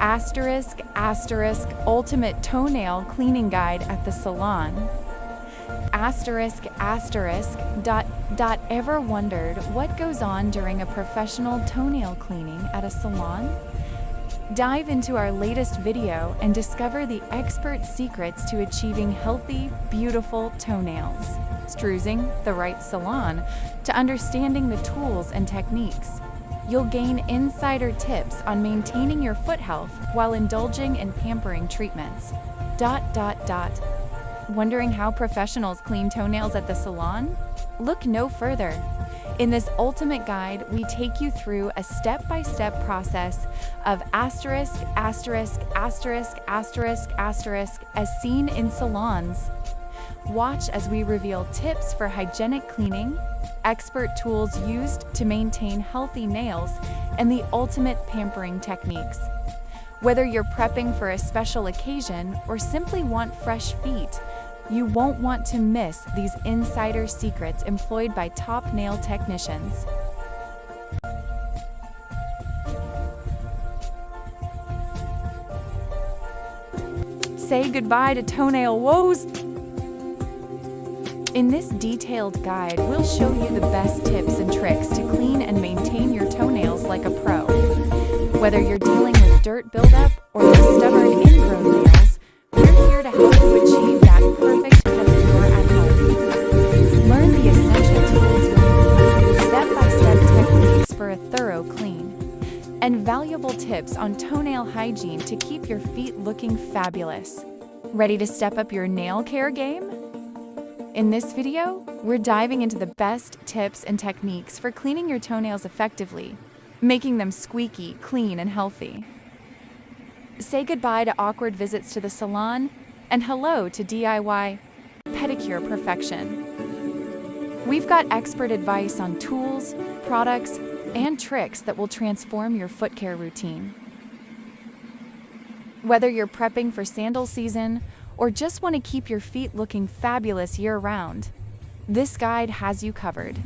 **** ultimate toenail cleaning guide at the salon. ***. Ever wondered what goes on during a professional toenail cleaning at a salon? Dive into our latest video and discover the expert secrets to achieving healthy, beautiful toenails. Choosing the right salon to understanding the tools and techniques. You'll gain insider tips on maintaining your foot health while indulging in pampering treatments. Wondering how professionals clean toenails at the salon? Look no further. In this ultimate guide, we take you through a step-by-step process of ******** as seen in salons. Watch as we reveal tips for hygienic cleaning, expert tools used to maintain healthy nails, and the ultimate pampering techniques. Whether you're prepping for a special occasion or simply want fresh feet, you won't want to miss these insider secrets employed by top nail technicians. Say goodbye to toenail woes. In this detailed guide, we'll show you the best tips and tricks to clean and maintain your toenails like a pro. Whether you're dealing with dirt buildup or those stubborn ingrown nails, we're here to help you achieve that perfect pedicure at home. Learn the essential tools you need, step-by-step techniques for a thorough clean, and valuable tips on toenail hygiene to keep your feet looking fabulous. Ready to step up your nail care game? In this video, we're diving into the best tips and techniques for cleaning your toenails effectively, making them squeaky, clean, and healthy. Say goodbye to awkward visits to the salon, and hello to DIY pedicure perfection. We've got expert advice on tools, products, and tricks that will transform your foot care routine. Whether you're prepping for sandal season or just want to keep your feet looking fabulous year-round, this guide has you covered.